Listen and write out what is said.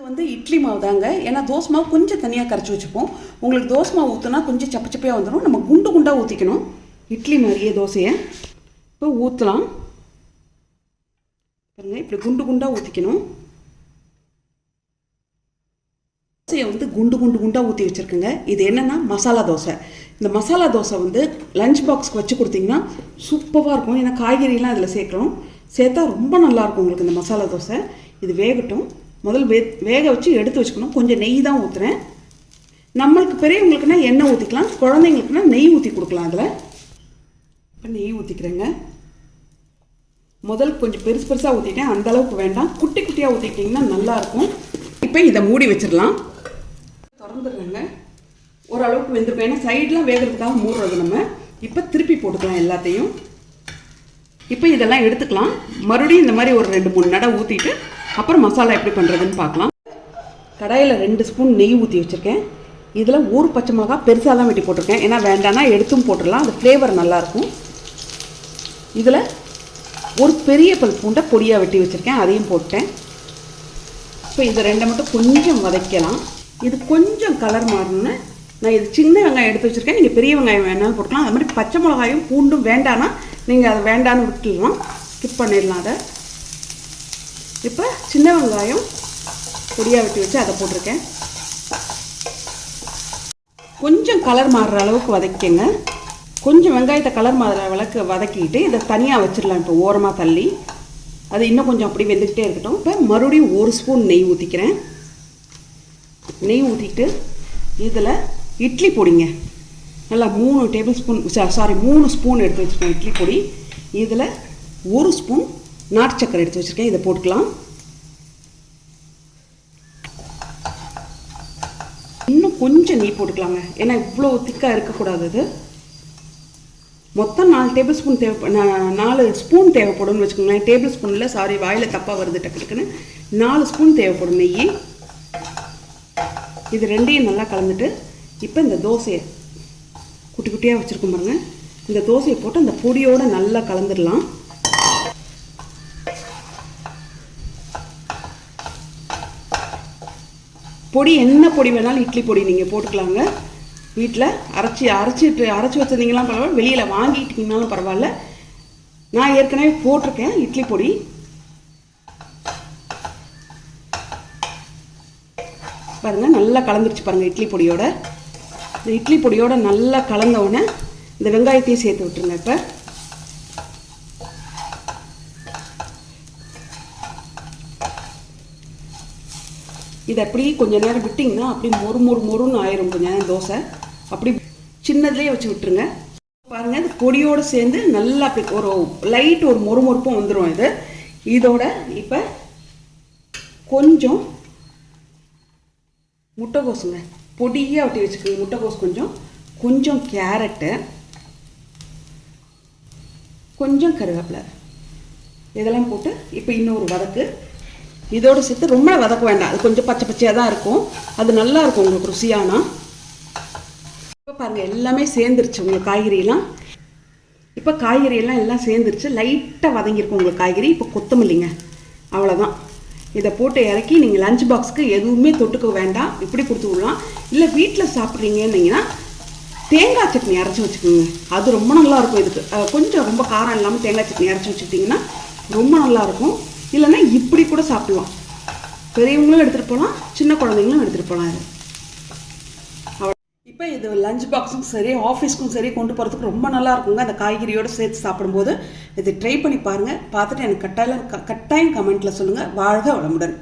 வந்து இட்லி மாவு தாங்க. ஏன்னா தோசை மாவு கொஞ்சம் தனியாக கரைச்சி வச்சுப்போம். உங்களுக்கு தோசை மாவு ஊற்றினா கொஞ்சம் சப்பு சப்பையாக வந்துடும். நம்ம குண்டு குண்டாக ஊற்றிக்கணும். இட்லி மாதிரியே தோசையை இப்போ ஊற்றலாம் பாருங்க. இப்படி குண்டு குண்டாக ஊற்றிக்கணும். தோசையை வந்து குண்டு குண்டு குண்டாக ஊற்றி வச்சுருக்குங்க. இது என்னென்னா மசாலா தோசை. இந்த மசாலா தோசை வந்து லஞ்ச் பாக்ஸ்க்கு வச்சு கொடுத்தீங்கன்னா சூப்பராக இருக்கும். ஏன்னா காய்கறிலாம் அதில் சேர்க்கணும். சேர்த்தா ரொம்ப நல்லாயிருக்கும் உங்களுக்கு இந்த மசாலா தோசை. இது வேகட்டும். முதல் வேக வச்சு எடுத்து வச்சுக்கணும். கொஞ்சம் நெய் தான் ஊற்றுறேன். நம்மளுக்கு பெரியவங்களுக்குன்னா எண்ணெய் ஊற்றிக்கலாம், குழந்தைங்களுக்குன்னா நெய் ஊற்றி கொடுக்கலாம். அதில் இப்போ நெய் ஊற்றிக்கிறேங்க. முதல் கொஞ்சம் பெருசு பெருசாக ஊற்றிட்டேன், அந்தளவுக்கு வேண்டாம். குட்டி குட்டியாக ஊற்றிக்கிட்டிங்கன்னா நல்லாயிருக்கும். இப்போ இதை மூடி வச்சிடலாம். திறந்துடுறேங்க. ஓரளவுக்கு வெந்திருக்கும். ஏன்னா சைடெலாம் வேகிறதுக்காக மூடுறது நம்ம. இப்போ திருப்பி போட்டுக்கலாம் எல்லாத்தையும். இப்போ இதெல்லாம் எடுத்துக்கலாம். மறுபடியும் இந்த மாதிரி ஒரு 2-3 நடை ஊற்றிட்டு அப்புறம் மசாலா எப்படி பண்ணுறதுன்னு பார்க்கலாம். கடாயில் 2 ஸ்பூன் நெய் ஊற்றி வச்சுருக்கேன். இதில் ஒரு பச்சை மிளகா பெருசாக தான் வெட்டி போட்டிருக்கேன். ஏன்னா வேண்டானா எடுத்தும் போட்டுடலாம், அது ஃப்ளேவர் நல்லாயிருக்கும். இதில் ஒரு பெரிய பல் பூண்டை பொடியாக வெட்டி வச்சுருக்கேன், அதையும் போட்டேன். இப்போ இது 2 மட்டும் கொஞ்சம் வதக்கலாம். இது கொஞ்சம் கலர் மாறணுன்னு நான் இது சின்ன வெங்காயம் எடுத்து வச்சுருக்கேன். நீங்கள் பெரிய வெங்காயம் வேணாலும் போட்டுக்கலாம். அது மாதிரி பச்சை மிளகாயும் பூண்டும் வேண்டானா நீங்கள் அதை வேண்டான்னு விட்டுடலாம், ஸ்கிப் பண்ணிடலாம் அதை. இப்போ சின்ன வெங்காயம் பொடியாக வெட்டி வச்சு அதை போட்டிருக்கேன். கொஞ்சம் கலர் மாறுற அளவுக்கு வதக்கிங்க. கொஞ்சம் வெங்காயத்தை கலர் மாறுற அளவுக்கு வதக்கிட்டு இதை தனியாக வச்சிடலாம். இப்போ ஓரமாக தள்ளி அது இன்னும் கொஞ்சம் அப்படி வெந்துக்கிட்டே இருக்கட்டும். இப்போ மறுபடியும் 1 ஸ்பூன் நெய் ஊற்றிக்கிறேன். நெய் ஊற்றிட்டு இதில் இட்லி பொடிங்க நல்லா 3 ஸ்பூன் எடுத்து வச்சுருக்கேன் இட்லி பொடி. இதில் 1 ஸ்பூன் நாட்டு சக்கரை எடுத்து வச்சுருக்கேன், இதை போட்டுக்கலாம். இன்னும் கொஞ்சம் நெய் போட்டுக்கலாங்க. ஏன்னா இவ்வளோ திக்காக இருக்கக்கூடாது. அது மொத்தம் 4 ஸ்பூன் தேவைப்படும்னு வச்சுக்கோங்களேன். டேபிள் ஸ்பூனில் வாயில் தப்பாக வருது டக்குன்னு. 4 ஸ்பூன் தேவைப்படும் நெய். இது ரெண்டையும் நல்லா கலந்துட்டு இப்போ இந்த தோசையை குட்டி குட்டியாக வச்சுருக்கோம் பாருங்க, இந்த தோசையை போட்டு அந்த பொடியோடு நல்லா கலந்துடலாம். பொடி என்ன பொடி வேணாலும் இட்லி பொடி நீங்கள் போட்டுக்கலாங்க. வீட்டில் அரைச்சி வச்சுருந்தீங்களாம் பரவாயில்ல, வெளியில் வாங்கிட்டீங்கன்னாலும் பரவாயில்ல. நான் ஏற்கனவே போட்டிருக்கேன் இட்லி பொடி. பாருங்கள் நல்லா கலந்துருச்சு பாருங்கள் இட்லி பொடியோட. இந்த இட்லி பொடியோட நல்லா கலந்தவுடனே இந்த வெங்காயத்தையும் சேர்த்து விட்டுருங்க. இப்போ இதை அப்படி கொஞ்சம் நேரம் விட்டிங்கன்னா அப்படி மொறுன்னு ஆயிரும். கொஞ்சம் நேரம் தோசை அப்படி சின்னதுலேயே வச்சு விட்டுருங்க. பாருங்கள் இது பொடியோடு சேர்ந்து நல்லா அப்படி ஒரு லைட் ஒரு மொறுப்பும் வந்துடும். இதோட இப்போ கொஞ்சம் முட்டைக்கோசுங்க பொடியாக வெட்டி வச்சுக்கோங்க. முட்டைக்கோஸ் கொஞ்சம் கேரட்டு, கொஞ்சம் கருவேப்பிலை, இதெல்லாம் போட்டு இப்போ இன்னொரு வதக்கு. இதோடு சேர்த்து ரொம்ப வதக்க வேண்டாம், அது கொஞ்சம் பச்சை பச்சையாக தான் இருக்கும். அது நல்லா இருக்கும் உங்களுக்கு ருசியானா. இப்போ பாருங்கள் எல்லாமே சேர்ந்துருச்சு உங்களுக்கு காய்கறியெல்லாம். இப்போ காய்கறியெல்லாம் எல்லாம் சேர்ந்துருச்சு. லைட்டாக வதங்கியிருக்கும் உங்களுக்கு காய்கறி. இப்போ கொத்தமல்லிங்க, அவ்வளோதான். இதை போட்டு இறக்கி நீங்கள் லஞ்ச் பாக்ஸுக்கு எதுவுமே தொட்டுக்க வேண்டாம், இப்படி கொடுத்து விடலாம். இல்லை வீட்டில் சாப்பிட்றீங்கன்னீங்கன்னா தேங்காய் சட்னி அரைச்சி வச்சுக்கோங்க, அது ரொம்ப நல்லாயிருக்கும். இதுக்கு கொஞ்சம் ரொம்ப காரம் இல்லாமல் தேங்காய் சட்னி அரைச்சி வச்சுக்கிட்டிங்கன்னா ரொம்ப நல்லாயிருக்கும். இல்லைன்னா இப்படி கூட சாப்பிட்லாம். பெரியவங்களும் எடுத்துகிட்டு போகலாம், சின்ன குழந்தைங்களும் எடுத்துகிட்டு போகலாம். இப்போ இது லஞ்ச் பாக்ஸுக்கும் சரி ஆஃபீஸ்க்கும் சரி கொண்டு போகிறதுக்கு ரொம்ப நல்லா இருக்குங்க. அந்த காய்கறியோடு சேர்த்து சாப்பிடும்போது இதை ட்ரை பண்ணி பாருங்கள். பார்த்துட்டு எனக்கு கட்டாயம் கமெண்ட்டில் சொல்லுங்கள். வாழ்க வளமுடன்.